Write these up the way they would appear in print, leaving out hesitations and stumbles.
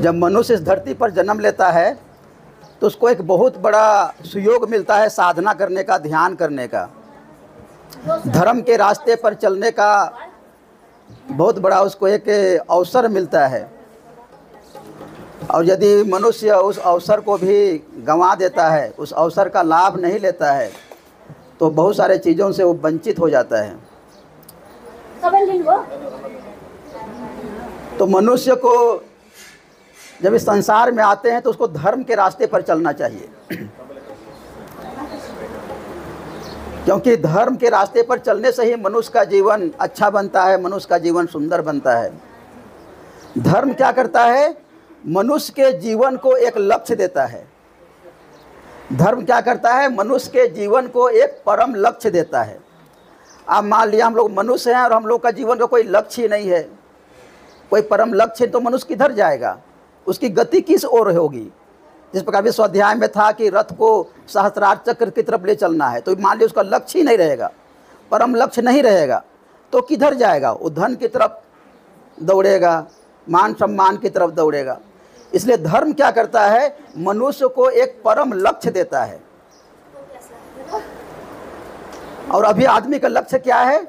जब मनुष्य इस धरती पर जन्म लेता है तो उसको एक बहुत बड़ा सुयोग मिलता है साधना करने का, ध्यान करने का, धर्म के रास्ते पर चलने का बहुत बड़ा उसको एक अवसर मिलता है। और यदि मनुष्य उस अवसर को भी गंवा देता है, उस अवसर का लाभ नहीं लेता है, तो बहुत सारे चीज़ों से वो वंचित हो जाता है। तो मनुष्य को जब इस संसार में आते हैं तो उसको धर्म के रास्ते पर चलना चाहिए, क्योंकि धर्म के रास्ते पर चलने से ही मनुष्य का जीवन अच्छा बनता है, मनुष्य का जीवन सुंदर बनता है। धर्म क्या करता है? मनुष्य के जीवन को एक लक्ष्य देता है। धर्म क्या करता है? मनुष्य के जीवन को एक परम लक्ष्य देता है। अब मान लिया हम लोग मनुष्य हैं और हम लोग का जीवन का कोई लक्ष्य ही नहीं है, कोई परम लक्ष्य, तो मनुष्य किधर जाएगा? उसकी गति किस ओर होगी? जिस प्रकार भी स्वाध्याय में था कि रथ को सहस्त्रार चक्र की तरफ ले चलना है, तो मान लिया उसका लक्ष्य ही नहीं रहेगा, परम लक्ष्य नहीं रहेगा, तो किधर जाएगा? वो धन की तरफ दौड़ेगा, मान सम्मान की तरफ दौड़ेगा। इसलिए धर्म क्या करता है? मनुष्य को एक परम लक्ष्य देता है। और अभी आदमी का लक्ष्य क्या है?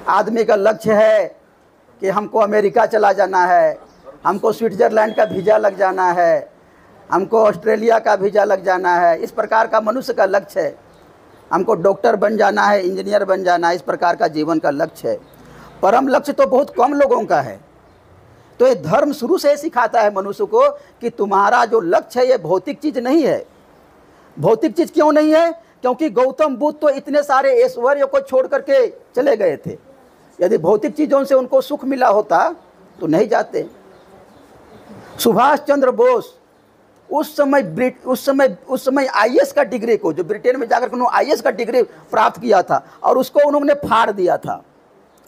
आदमी का लक्ष्य है कि हमको अमेरिका चला जाना है, हमको स्विट्जरलैंड का वीज़ा लग जाना है, हमको ऑस्ट्रेलिया का वीज़ा लग जाना है। इस प्रकार का मनुष्य का लक्ष्य है। हमको डॉक्टर बन जाना है, इंजीनियर बन जाना है, इस प्रकार का जीवन का लक्ष्य है। परम लक्ष्य तो बहुत कम लोगों का है। तो ये धर्म शुरू से सिखाता है मनुष्य को कि तुम्हारा जो लक्ष्य है ये भौतिक चीज़ नहीं है। भौतिक चीज़ क्यों नहीं है? क्योंकि गौतम बुद्ध तो इतने सारे ऐश्वर्य को छोड़ करके चले गए थे। यदि भौतिक चीज़ों से उनको सुख मिला होता तो नहीं जाते। सुभाष चंद्र बोस उस समय आईएएस का डिग्री को, जो ब्रिटेन में जाकर उन्होंने आईएएस का डिग्री प्राप्त किया था और उसको उन्होंने फाड़ दिया था।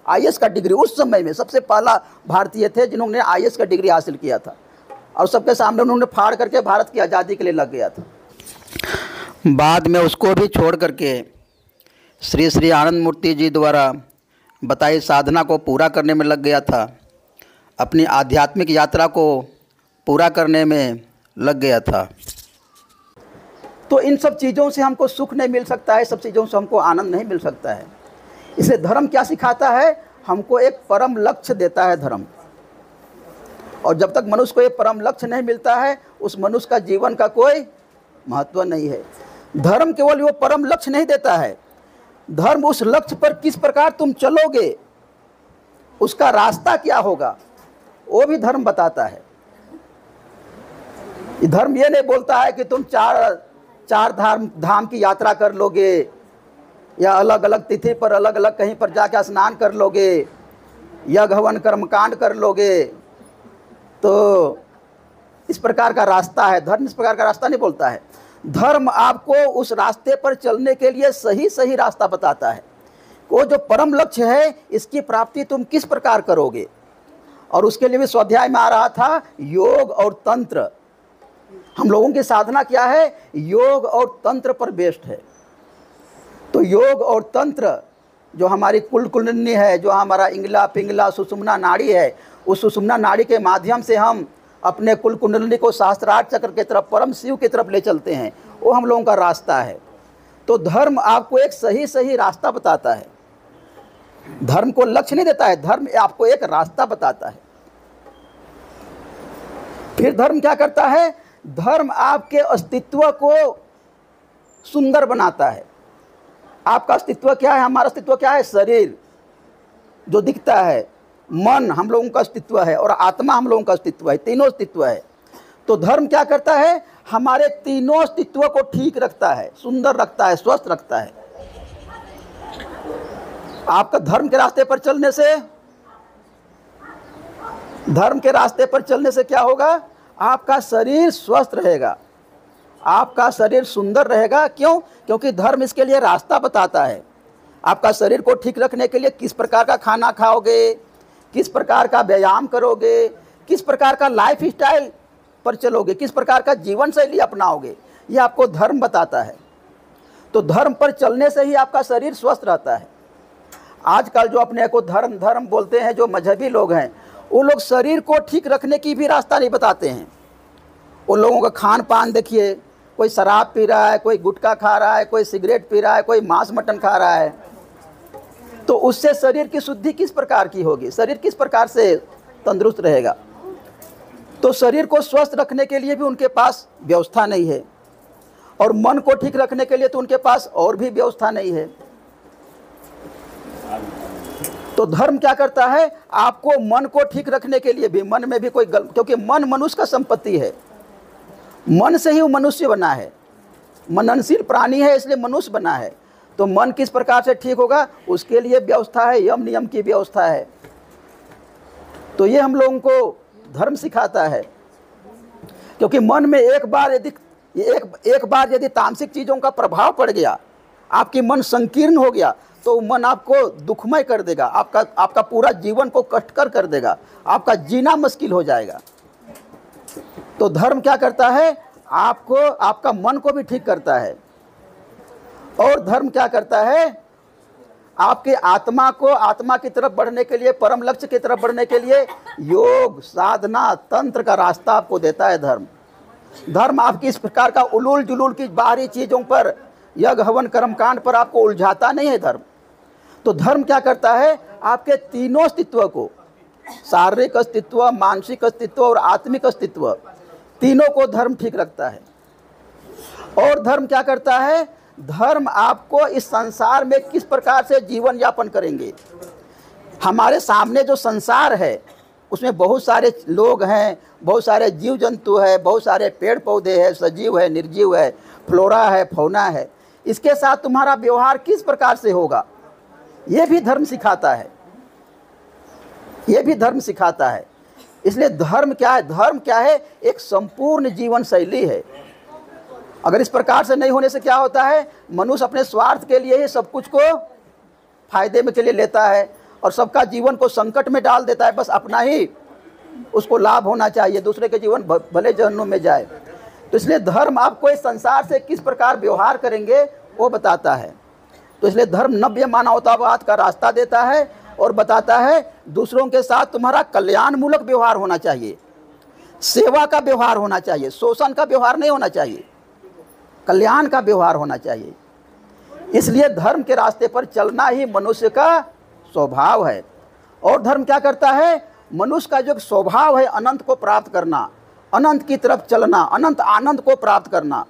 आईएएस का डिग्री उस समय में सबसे पहला भारतीय थे जिन्होंने आईएएस का डिग्री हासिल किया था, और सबके सामने उन्होंने फाड़ करके भारत की आज़ादी के लिए लग गया था। बाद में उसको भी छोड़ करके श्री श्री आनंद मूर्ति जी द्वारा बताई साधना को पूरा करने में लग गया था, अपनी आध्यात्मिक यात्रा को पूरा करने में लग गया था। तो इन सब चीज़ों से हमको सुख नहीं मिल सकता है, सब चीज़ों से हमको आनंद नहीं मिल सकता है। इसलिए धर्म क्या सिखाता है? हमको एक परम लक्ष्य देता है धर्म। और जब तक मनुष्य को एक परम लक्ष्य नहीं मिलता है, उस मनुष्य का जीवन का कोई महत्व नहीं है। धर्म केवल वो परम लक्ष्य नहीं देता है, धर्म उस लक्ष्य पर किस प्रकार तुम चलोगे, उसका रास्ता क्या होगा, वो भी धर्म बताता है। धर्म ये नहीं बोलता है कि तुम चार धाम की यात्रा कर लोगे, या अलग अलग तिथि पर अलग अलग कहीं पर जाकर स्नान कर लोगे, यज्ञ हवन कर्मकांड कर लोगे, तो इस प्रकार का रास्ता है। धर्म इस प्रकार का रास्ता नहीं बोलता है। धर्म आपको उस रास्ते पर चलने के लिए सही रास्ता बताता है। वो जो परम लक्ष्य है, इसकी प्राप्ति तुम किस प्रकार करोगे। और उसके लिए भी स्वाध्याय में आ रहा था योग और तंत्र। हम लोगों की साधना क्या है? योग और तंत्र पर बेस्ड है। तो योग और तंत्र जो हमारी कुंडलिनी है, जो हमारा इंगला पिंगला सुषुम्ना नाड़ी है, उस सुषुम्ना नाड़ी के माध्यम से हम अपने कुल कुंडलिनी को सहस्त्रार चक्र की तरफ, परम शिव की तरफ ले चलते हैं। वो हम लोगों का रास्ता है। तो धर्म आपको एक सही रास्ता बताता है। धर्म को लक्ष्य नहीं देता है, धर्म आपको एक रास्ता बताता है। फिर धर्म क्या करता है? धर्म आपके अस्तित्व को सुंदर बनाता है। आपका अस्तित्व क्या है? हमारा अस्तित्व क्या है? शरीर जो दिखता है, मन हम लोगों का अस्तित्व है, और आत्मा हम लोगों का अस्तित्व है, तीनों अस्तित्व है। तो धर्म क्या करता है? हमारे तीनों अस्तित्व को ठीक रखता है, सुंदर रखता है, स्वस्थ रखता है। आपका धर्म के रास्ते पर चलने से क्या होगा? आपका शरीर स्वस्थ रहेगा, आपका शरीर सुंदर रहेगा। क्यों? क्योंकि धर्म इसके लिए रास्ता बताता है। आपका शरीर को ठीक रखने के लिए किस प्रकार का खाना खाओगे, किस प्रकार का व्यायाम करोगे, किस प्रकार का लाइफ स्टाइल पर चलोगे, किस प्रकार का जीवन शैली अपनाओगे, ये आपको धर्म बताता है। तो धर्म पर चलने से ही आपका शरीर स्वस्थ रहता है। आजकल जो अपने को धर्म बोलते हैं, जो मजहबी लोग हैं, वो लोग शरीर को ठीक रखने की भी रास्ता नहीं बताते हैं। उन लोगों का खान पान देखिए, कोई शराब पी रहा है, कोई गुटखा खा रहा है, कोई सिगरेट पी रहा है, कोई मांस मटन खा रहा है। तो उससे शरीर की शुद्धि किस प्रकार की होगी, शरीर किस प्रकार से तंदुरुस्त रहेगा। तो शरीर को स्वस्थ रखने के लिए भी उनके पास व्यवस्था नहीं है, और मन को ठीक रखने के लिए तो उनके पास और भी व्यवस्था नहीं है। तो धर्म क्या करता है, आपको मन को ठीक रखने के लिए भी, मन में भी कोई क्योंकि मन मनुष्य का संपत्ति है, मन से ही वो मनुष्य बना है, मननशील प्राणी है, इसलिए मनुष्य बना है। तो मन किस प्रकार से ठीक होगा, उसके लिए व्यवस्था है, यम नियम की व्यवस्था है। तो ये हम लोगों को धर्म सिखाता है, क्योंकि मन में एक बार यदि तामसिक चीज़ों का प्रभाव पड़ गया, आपकी मन संकीर्ण हो गया, तो मन आपको दुखमय कर देगा, आपका पूरा जीवन को कष्टकर कर देगा, आपका जीना मुश्किल हो जाएगा। तो धर्म क्या करता है, आपको, आपका मन को भी ठीक करता है। और धर्म क्या करता है, आपके आत्मा को, आत्मा की तरफ बढ़ने के लिए, परम लक्ष्य की तरफ बढ़ने के लिए योग, साधना, तंत्र का रास्ता आपको देता है धर्म। धर्म आपकी इस प्रकार का उलूल जुलूल की बाहरी चीज़ों पर, यज्ञ हवन कर्मकांड पर आपको उलझाता नहीं है धर्म। तो धर्म क्या करता है, आपके तीनों अस्तित्व को, शारीरिक अस्तित्व, मानसिक अस्तित्व और आत्मिक अस्तित्व, तीनों को धर्म ठीक रखता है। और धर्म क्या करता है, धर्म आपको इस संसार में किस प्रकार से जीवन यापन करेंगे। हमारे सामने जो संसार है उसमें बहुत सारे लोग हैं, बहुत सारे जीव जंतु है, बहुत सारे पेड़ पौधे हैं, सजीव है, निर्जीव है, फ्लोरा है, फौना है। इसके साथ तुम्हारा व्यवहार किस प्रकार से होगा, ये भी धर्म सिखाता है, ये भी धर्म सिखाता है। इसलिए धर्म क्या है, धर्म क्या है, एक संपूर्ण जीवन शैली है। अगर इस प्रकार से नहीं होने से क्या होता है, मनुष्य अपने स्वार्थ के लिए ही सब कुछ को फायदे में के लिए लेता है और सबका जीवन को संकट में डाल देता है। बस अपना ही उसको लाभ होना चाहिए, दूसरे के जीवन भले जहन्नुम में जाए। तो इसलिए धर्म आपको इस संसार से किस प्रकार व्यवहार करेंगे वो बताता है। तो इसलिए धर्म नव्य मानवतावाद का रास्ता देता है और बताता है दूसरों के साथ तुम्हारा कल्याण मूलक व्यवहार होना चाहिए, सेवा का व्यवहार होना चाहिए, शोषण का व्यवहार नहीं होना चाहिए, कल्याण का व्यवहार होना चाहिए। इसलिए धर्म के रास्ते पर चलना ही मनुष्य का स्वभाव है। और धर्म क्या करता है, मनुष्य का जो स्वभाव है अनंत को प्राप्त करना, अनंत की तरफ चलना, अनंत आनंद को प्राप्त करना,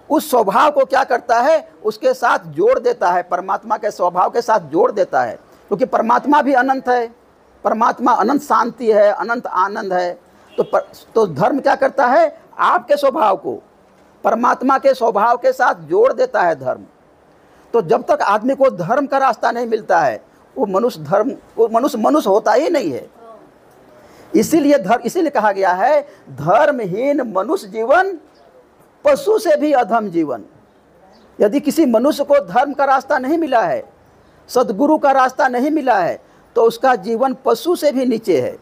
उस स्वभाव को क्या करता है, उसके साथ जोड़ देता है, परमात्मा के स्वभाव के साथ जोड़ देता है। क्योंकि परमात्मा भी अनंत है, परमात्मा अनंत शांति है, अनंत आनंद है। तो धर्म क्या करता है, आपके स्वभाव को परमात्मा के स्वभाव के साथ जोड़ देता है धर्म। तो जब तक आदमी को धर्म का रास्ता नहीं मिलता है, वो मनुष्य होता ही नहीं है। इसीलिए कहा गया है, धर्महीन मनुष्य जीवन पशु से भी अधम जीवन। यदि किसी मनुष्य को धर्म का रास्ता नहीं मिला है, सद्गुरु का रास्ता नहीं मिला है, तो उसका जीवन पशु से भी नीचे है।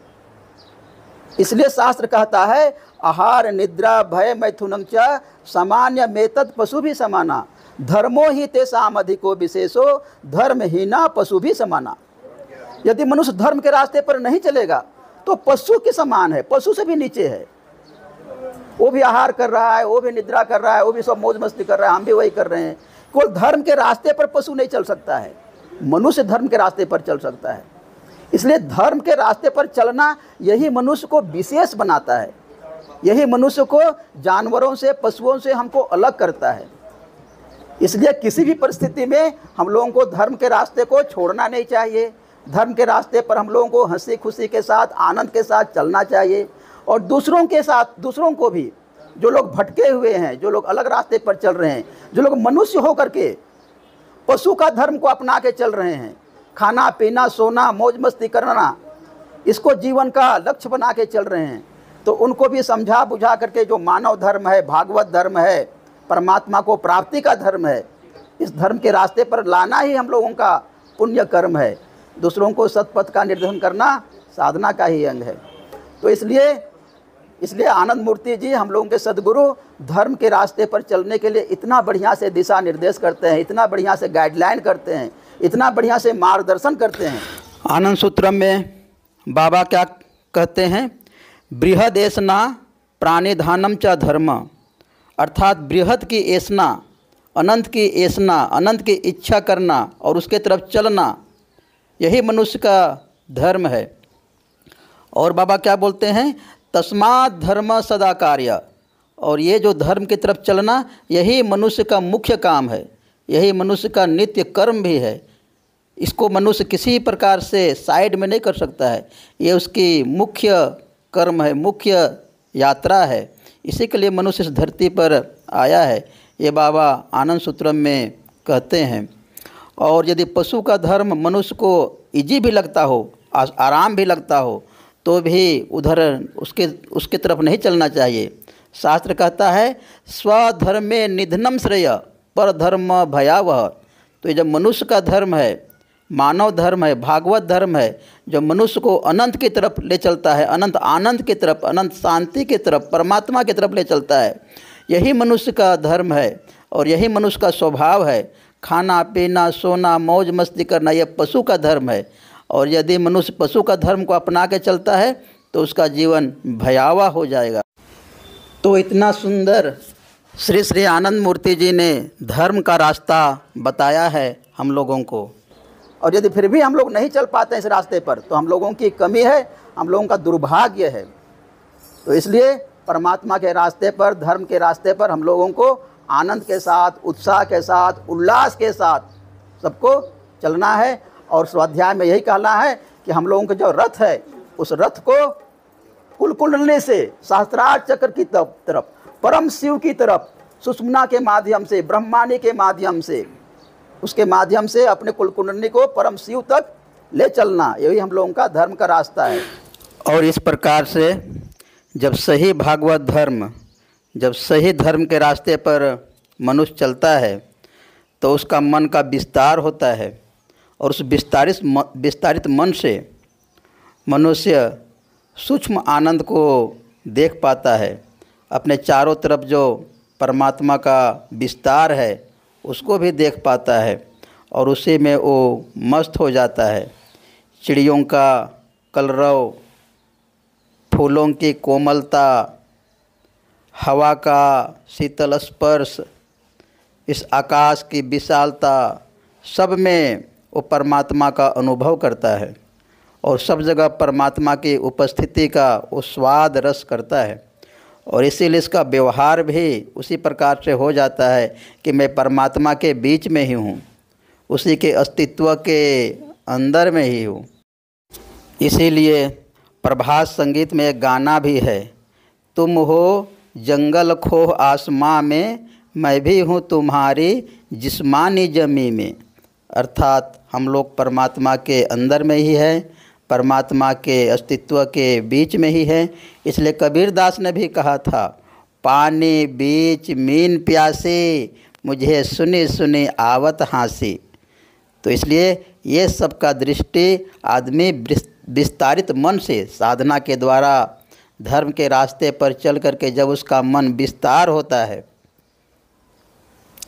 इसलिए शास्त्र कहता है, आहार निद्रा भय मैथुनं च सामान्य मेतद पशु भी समाना, धर्मो ही तेषाम अधिको विशेषो धर्महीना पशु भी समाना। यदि मनुष्य धर्म के रास्ते पर नहीं चलेगा तो पशु के समान है, पशु से भी नीचे है। वो भी आहार कर रहा है, वो भी निद्रा कर रहा है, वो भी सब मौज मस्ती कर रहा है, हम भी वही कर रहे हैं। कोई धर्म के रास्ते पर पशु नहीं चल सकता है, मनुष्य धर्म के रास्ते पर चल सकता है। इसलिए धर्म के रास्ते पर चलना यही मनुष्य को विशेष बनाता है, यही मनुष्य को जानवरों से, पशुओं से हमको अलग करता है। इसलिए किसी भी परिस्थिति में हम लोगों को धर्म के रास्ते को छोड़ना नहीं चाहिए। धर्म के रास्ते पर हम लोगों को हंसी खुशी के साथ, आनंद के साथ चलना चाहिए। और दूसरों के साथ, दूसरों को भी, जो लोग भटके हुए हैं, जो लोग अलग रास्ते पर चल रहे हैं, जो लोग मनुष्य होकर के पशु का धर्म को अपना के चल रहे हैं, खाना पीना सोना मौज मस्ती करना इसको जीवन का लक्ष्य बना के चल रहे हैं, तो उनको भी समझा बुझा करके जो मानव धर्म है, भागवत धर्म है, परमात्मा को प्राप्ति का धर्म है, इस धर्म के रास्ते पर लाना ही हम लोगों का पुण्य कर्म है। दूसरों को सतपथ का निर्देशन करना साधना का ही अंग है। तो इसलिए आनंद मूर्ति जी हम लोगों के सद्गुरु धर्म के रास्ते पर चलने के लिए इतना बढ़िया से दिशा निर्देश करते हैं, इतना बढ़िया से गाइडलाइन करते हैं, इतना बढ़िया से मार्गदर्शन करते हैं। आनंद सूत्रम में बाबा क्या कहते हैं बृहद एषणा प्राणिधानम च धर्म, अर्थात बृहद की एषणा, अनंत की एषणा, अनंत की इच्छा करना और उसके तरफ चलना, यही मनुष्य का धर्म है। और बाबा क्या बोलते हैं, तस्मात् धर्म सदा कार्य, और ये जो धर्म की तरफ चलना यही मनुष्य का मुख्य काम है, यही मनुष्य का नित्य कर्म भी है। इसको मनुष्य किसी प्रकार से साइड में नहीं कर सकता है, ये उसकी मुख्य कर्म है, मुख्य यात्रा है। इसी के लिए मनुष्य इस धरती पर आया है, ये बाबा आनंद सूत्रम में कहते हैं। और यदि पशु का धर्म मनुष्य को इजी भी लगता हो, आराम भी लगता हो, तो भी उधर उसके तरफ नहीं चलना चाहिए। शास्त्र कहता है स्वधर्मे निधनम श्रेय पर धर्म भयावह। तो ये जब मनुष्य का धर्म है, मानव धर्म है, भागवत धर्म है, जो मनुष्य को अनंत की तरफ ले चलता है, अनंत आनंद की तरफ, अनंत शांति की तरफ, परमात्मा की तरफ ले चलता है, यही मनुष्य का धर्म है और यही मनुष्य का स्वभाव है। खाना पीना सोना मौज मस्ती करना यह पशु का धर्म है। और यदि मनुष्य पशु का धर्म को अपना के चलता है तो उसका जीवन भयावह हो जाएगा। तो इतना सुंदर श्री श्री आनंद मूर्ति जी ने धर्म का रास्ता बताया है हम लोगों को। और यदि फिर भी हम लोग नहीं चल पाते इस रास्ते पर तो हम लोगों की कमी है, हम लोगों का दुर्भाग्य है। तो इसलिए परमात्मा के रास्ते पर, धर्म के रास्ते पर हम लोगों को आनंद के साथ, उत्साह के साथ, उल्लास के साथ सबको चलना है। और स्वाध्याय में यही कहना है कि हम लोगों का जो रथ है उस रथ को कुलकुंडली से सहस्त्रार चक्र की तरफ, परम शिव की तरफ, सुषुम्ना के माध्यम से, ब्रह्मांड के माध्यम से, उसके माध्यम से अपने कुलकुंडली को परम शिव तक ले चलना, यही हम लोगों का धर्म का रास्ता है। और इस प्रकार से जब सही भागवत धर्म, जब सही धर्म के रास्ते पर मनुष्य चलता है तो उसका मन का विस्तार होता है और उस विस्तारित मन से मनुष्य सूक्ष्म आनंद को देख पाता है। अपने चारों तरफ जो परमात्मा का विस्तार है उसको भी देख पाता है और उसी में वो मस्त हो जाता है। चिड़ियों का कलरव, फूलों की कोमलता, हवा का शीतल स्पर्श, इस आकाश की विशालता, सब में वो परमात्मा का अनुभव करता है और सब जगह परमात्मा की उपस्थिति का वो स्वाद रस करता है। और इसीलिए इसका व्यवहार भी उसी प्रकार से हो जाता है कि मैं परमात्मा के बीच में ही हूँ, उसी के अस्तित्व के अंदर में ही हूँ। इसीलिए प्रभात संगीत में एक गाना भी है, तुम हो जंगल खोह आसमां में, मैं भी हूँ तुम्हारी जिस्मानी जमी में। अर्थात हम लोग परमात्मा के अंदर में ही हैं, परमात्मा के अस्तित्व के बीच में ही हैं। इसलिए कबीर दास ने भी कहा था, पानी बीच मीन प्यासे, मुझे सुनी सुनी आवत हाँसी। तो इसलिए ये सब का दृष्टि आदमी विस्तारित मन से साधना के द्वारा धर्म के रास्ते पर चल करके जब उसका मन विस्तार होता है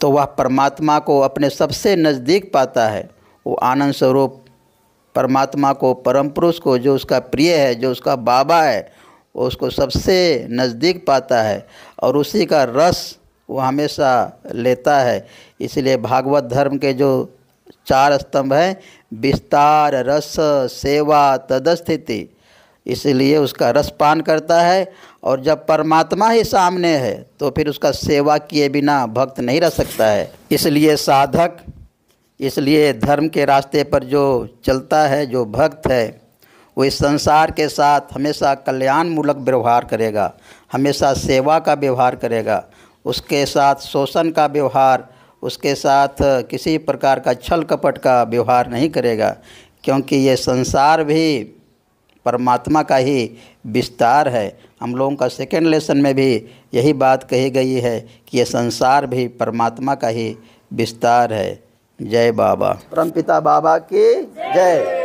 तो वह परमात्मा को अपने सबसे नज़दीक पाता है। वो आनंद स्वरूप परमात्मा को, परम पुरुष को, जो उसका प्रिय है, जो उसका बाबा है, वो उसको सबसे नज़दीक पाता है और उसी का रस वो हमेशा लेता है। इसलिए भागवत धर्म के जो 4 स्तंभ हैं, विस्तार, रस, सेवा, तदस्थिति, इसलिए उसका रसपान करता है। और जब परमात्मा ही सामने है तो फिर उसका सेवा किए बिना भक्त नहीं रह सकता है। इसलिए साधक, इसलिए धर्म के रास्ते पर जो चलता है, जो भक्त है, वो इस संसार के साथ हमेशा कल्याणमूलक व्यवहार करेगा, हमेशा सेवा का व्यवहार करेगा, उसके साथ शोषण का व्यवहार, उसके साथ किसी प्रकार का छल कपट का व्यवहार नहीं करेगा, क्योंकि ये संसार भी परमात्मा का ही विस्तार है। हम लोगों का सेकेंड लेसन में भी यही बात कही गई है कि ये संसार भी परमात्मा का ही विस्तार है। जय बाबा, परमपिता बाबा की जय।